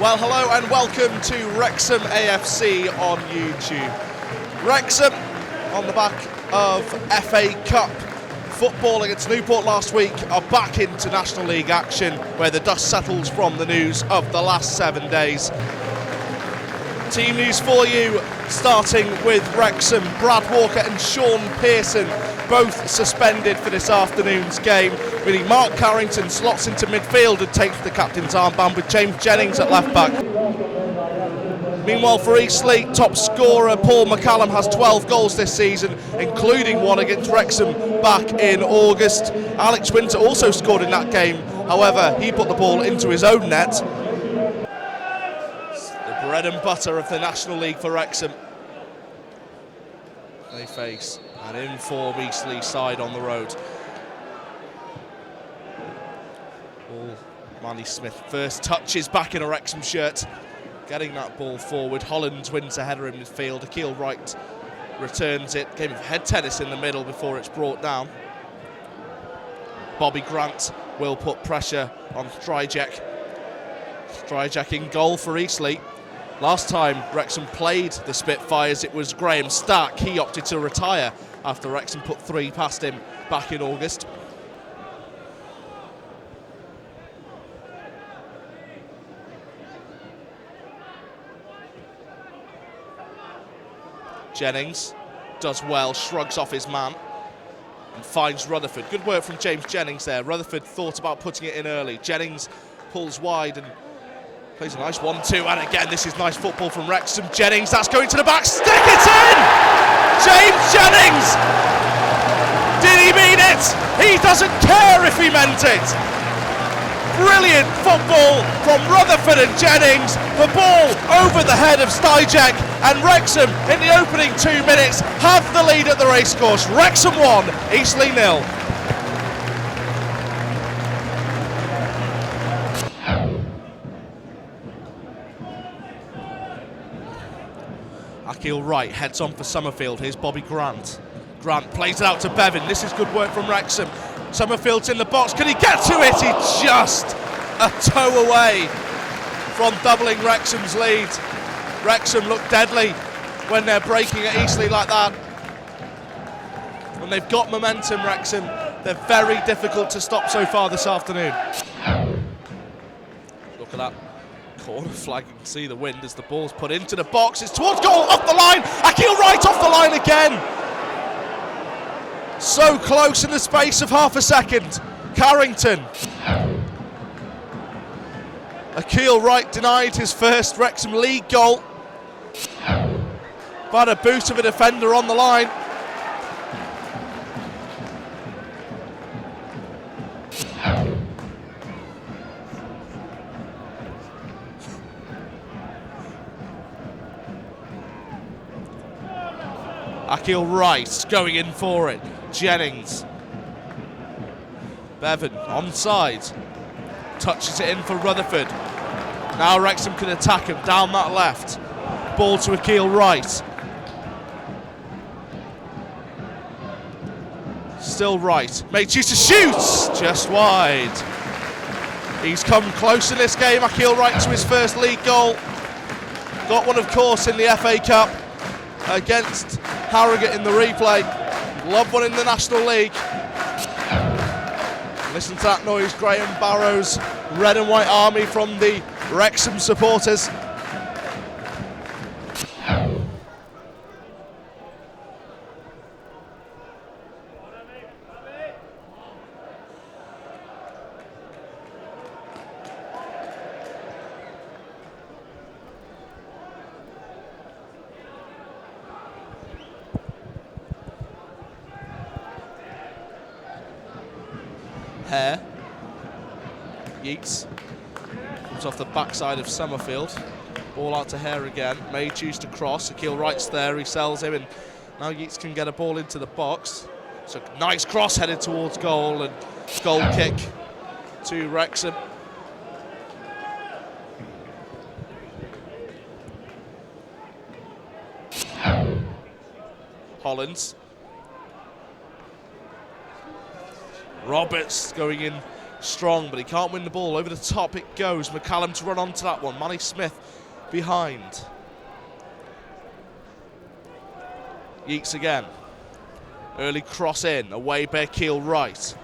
Well, hello and welcome to Wrexham AFC on YouTube. Wrexham, on the back of FA Cup football against Newport last week, are back into National League action, where the dust settles from the news of the last 7 days. Team news for you, starting with Wrexham. Brad Walker and Sean Pearson both suspended for this afternoon's game, meaning Mark Carrington slots into midfield and takes the captain's armband with James Jennings at left back. Meanwhile for Eastleigh, top scorer Paul McCallum has 12 goals this season, including one against Wrexham back in August. Alex Winter also scored in that game, however he put the ball into his own net. It's the bread and butter of the National League for Wrexham. They face an in-form Eastleigh side on the road. Ball, Manny Smith first touches back in a Wrexham shirt, getting that ball forward. Holland wins a header in midfield. Akil Wright returns it. Game of head tennis in the middle before it's brought down. Bobby Grant will put pressure on Stryjek. Stryjek in goal for Eastleigh. Last time Wrexham played the Spitfires, it was Graham Stack. He opted to retire after Wrexham put 3 past him back in August. Jennings does well, shrugs off his man and finds Rutherford. Good work from James Jennings there. Rutherford thought about putting it in early. Jennings pulls wide and plays a nice 1-2, and again this is nice football from Wrexham. Jennings, that's going to the back, stick it in! James Jennings! Did he mean it? He doesn't care if he meant it! Brilliant football from Rutherford and Jennings. The ball over the head of Stryjek, and Wrexham in the opening 2 minutes have the lead at the racecourse. Wrexham 1, Eastleigh 0. Akil Wright heads on for Summerfield. Here's Bobby Grant. Grant plays it out to Bevan. This is good work from Wrexham. Summerfield's in the box. Can he get to it? He's just a toe away from doubling Wrexham's lead. Wrexham look deadly when they're breaking at Eastleigh like that. When they've got momentum, Wrexham, they're very difficult to stop so far this afternoon. Look at that corner flag. You can see the wind as the ball's put into the box. It's towards goal, off the line. Akil Wright off the line again. So close in the space of half a second. Carrington. Akil Wright denied his first Wrexham League goal. But a boot of a defender on the line. Akil Wright going in for it. Jennings. Bevan onside. Touches it in for Rutherford. Now Wrexham can attack him down that left. Ball to Akil Wright. Still Wright. Makes use to shoot. Just wide. He's come close in this game. Akil Wright to his first league goal. Got one, of course, in the FA Cup against Harrogate in the replay. Love one in the National League. Listen to that noise, Graham Barrow's red and white army from the Wrexham supporters. Hare. Yeats. Comes off the backside of Summerfield. Ball out to Hare again. May choose to cross. Akil Wright's there. He sells him, and now Yeats can get a ball into the box. So nice cross headed towards goal, and goal kick to Wrexham. Hollands. Roberts going in strong, but he can't win the ball. Over the top it goes. McCallum to run onto that one. Manny Smith behind. Yeats again. Early cross in. Away bare keel right.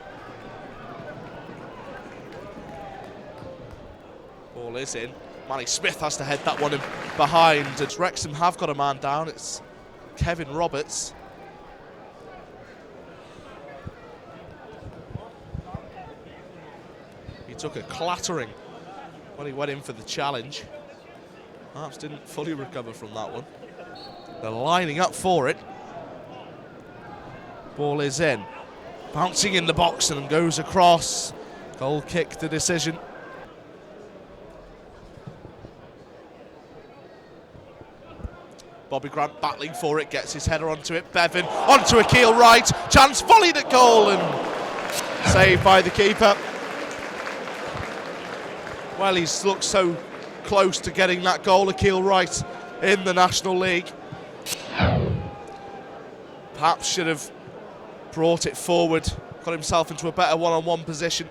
Ball is in. Manny Smith has to head that one in behind. And Wrexham have got a man down. It's Kevin Roberts. He took a clattering when he went in for the challenge. Perhaps didn't fully recover from that one. They're lining up for it. Ball is in. Bouncing in the box and goes across. Goal kick, the decision. Bobby Grant battling for it, gets his header onto it. Bevan onto a keel right. Chance volleyed at goal and saved by the keeper. Well, he's looked so close to getting that goal, a keel right in the National League. Perhaps should have brought it forward, got himself into a better one-on-one position.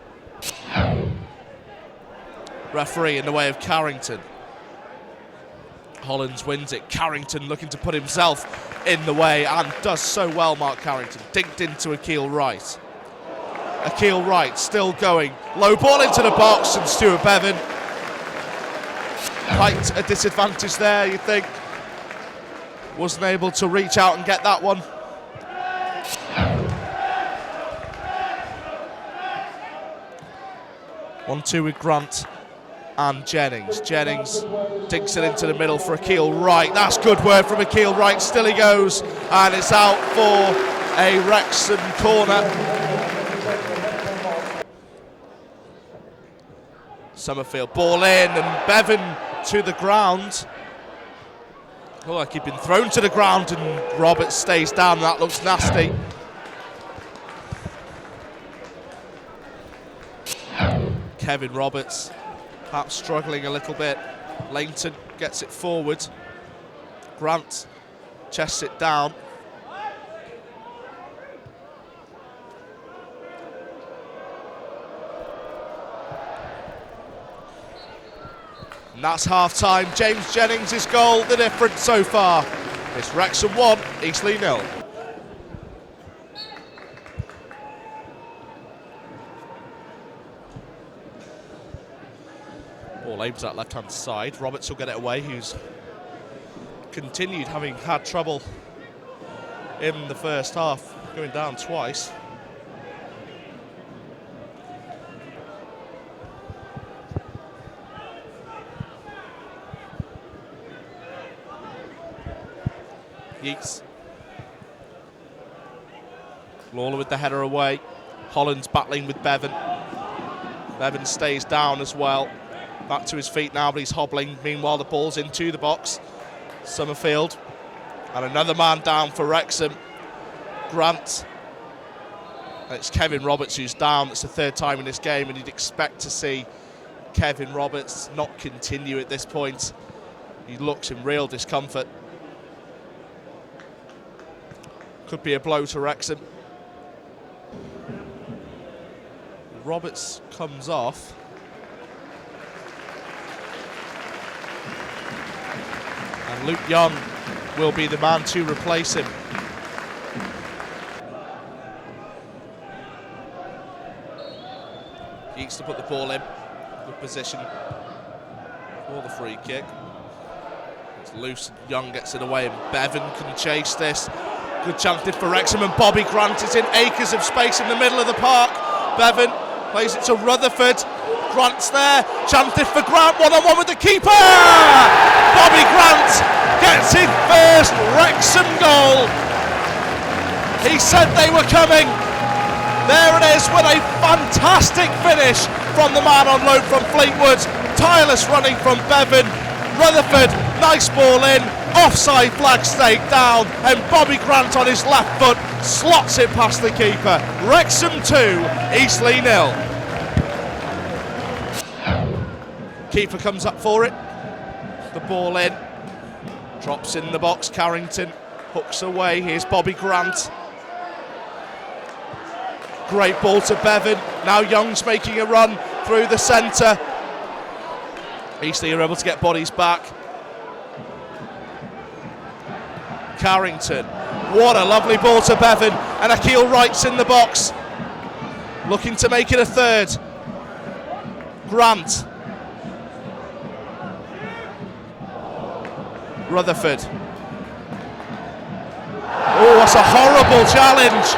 Referee in the way of Carrington. Hollins wins it. Carrington looking to put himself in the way and does so well, Mark Carrington. Dinked into a keel right. A keel right, still going. Low ball into the box and Stuart Bevan. Quite a disadvantage there, you'd think. Wasn't able to reach out and get that one. One-two with Grant and Jennings. Jennings dinks it into the middle for a keel right. That's good work from a keel right. Still he goes, and it's out for a Wrexham corner. Summerfield ball in, and Bevan to the ground. Oh, like he'd been thrown to the ground, and Roberts stays down. That looks nasty. Kevin Roberts perhaps struggling a little bit. Langton gets it forward. Grant chests it down. And that's half-time. James Jennings' goal, the difference so far. It's Wrexham 1, Eastleigh 0. Ball aims at left-hand side. Roberts will get it away, who's continued having had trouble in the first half, going down twice. Yeats. Lawler with the header away. Hollins battling with Bevan. Bevan stays down as well. Back to his feet now, but he's hobbling. Meanwhile, the ball's into the box. Summerfield. And another man down for Wrexham. Grant. And it's Kevin Roberts who's down. It's the third time in this game, and you'd expect to see Kevin Roberts not continue at this point. He looks in real discomfort. Could be a blow to Wrexham. Roberts comes off. And Luke Young will be the man to replace him. Yeats to put the ball in. Good position for the free kick. It's loose. Young gets it away, and Bevan can chase this. Good chance for Wrexham, and Bobby Grant is in acres of space in the middle of the park. Bevan plays it to Rutherford. Grant's there. Chance for Grant, one-on-one with the keeper. Bobby Grant gets his first Wrexham goal. He said they were coming. There it is with a fantastic finish from the man on loan from Fleetwood. Tireless running from Bevan. Rutherford, nice ball in. Offside flag stayed down, and Bobby Grant on his left foot slots it past the keeper. Wrexham 2, Eastleigh 0. Keeper comes up for it. The ball in. Drops in the box. Carrington hooks away. Here's Bobby Grant. Great ball to Bevan. Now Young's making a run through the centre. Eastleigh are able to get bodies back. Carrington. What a lovely ball to Bevan. And Akil Wright's in the box, looking to make it a third. Grant. Rutherford. Oh, that's a horrible challenge.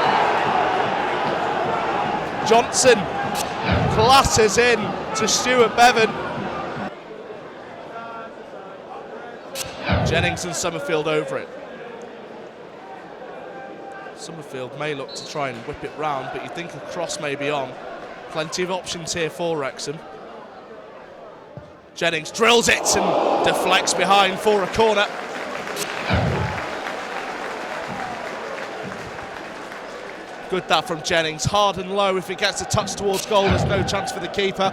Johnson clatters in to Stuart Bevan. Jennings and Summerfield over it. Summerfield may look to try and whip it round, but you think a cross may be on. Plenty of options here for Wrexham. Jennings drills it and deflects behind for a corner. Good that from Jennings, hard and low. If he gets a touch towards goal, there's no chance for the keeper.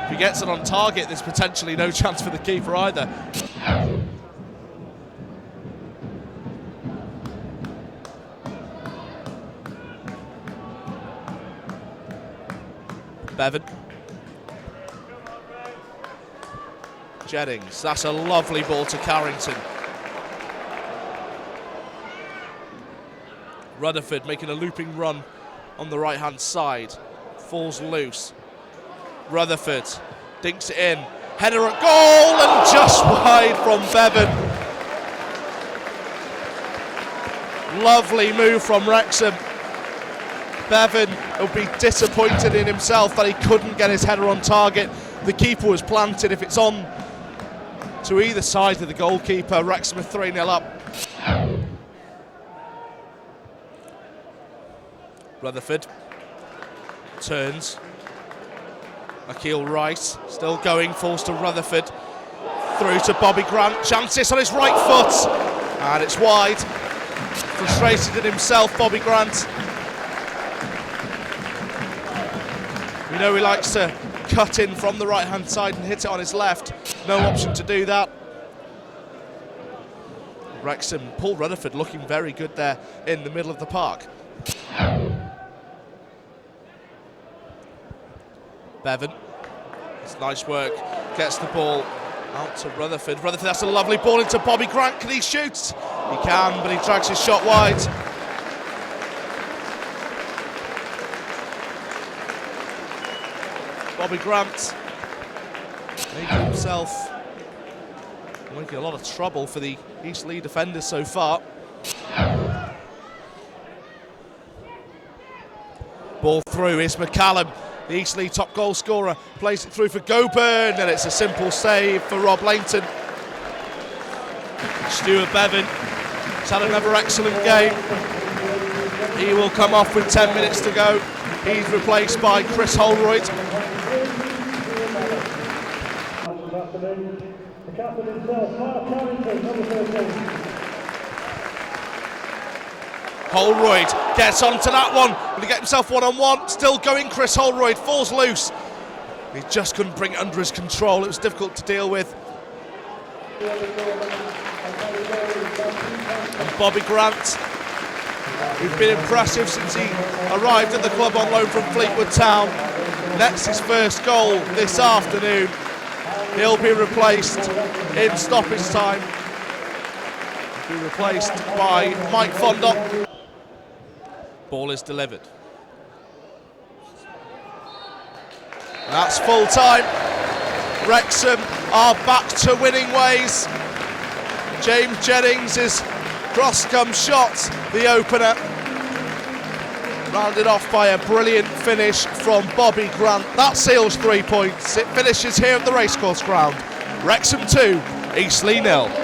If he gets it on target, there's potentially no chance for the keeper either. Bevan. Jennings, that's a lovely ball to Carrington. Rutherford making a looping run on the right hand side, falls loose. Rutherford dinks it in, header at goal and just wide from Bevan. Lovely move from Wrexham. Bevan will be disappointed in himself that he couldn't get his header on target. The keeper was planted. If it's on to either side of the goalkeeper, Wrexham are 3-0 up. Rutherford turns. Akil Wright still going, falls to Rutherford. Through to Bobby Grant. Chances on his right foot. And it's wide. Frustrated in himself, Bobby Grant. We know he likes to cut in from the right-hand side and hit it on his left. No option to do that. Wrexham, Paul Rutherford looking very good there in the middle of the park. Bevan, it's nice work, gets the ball out to Rutherford. Rutherford, that's a lovely ball into Bobby Grant. Can he shoot? He can, but he drags his shot wide. Bobby Grant making himself, making a lot of trouble for the Eastleigh defenders so far. Ball through is McCallum, the Eastleigh top goal scorer, plays it through for Goburn, and it's a simple save for Rob Langton. Stuart Bevan has had another excellent game. He will come off with 10 minutes to go. He's replaced by Chris Holroyd. Holroyd gets onto that one. Will he get himself one-on-one? Still going, Chris Holroyd falls loose. He just couldn't bring it under his control. It was difficult to deal with. And Bobby Grant, who's been impressive since he arrived at the club on loan from Fleetwood Town, nets his first goal this afternoon. He'll be replaced in stoppage time. He'll be replaced by Mike Fondop. Ball is delivered. That's full time. Wrexham are back to winning ways. James Jennings' cross-come shot, the opener. Rounded off by a brilliant finish from Bobby Grant. That seals 3 points. It finishes here at the racecourse ground. Wrexham 2, Eastleigh 0.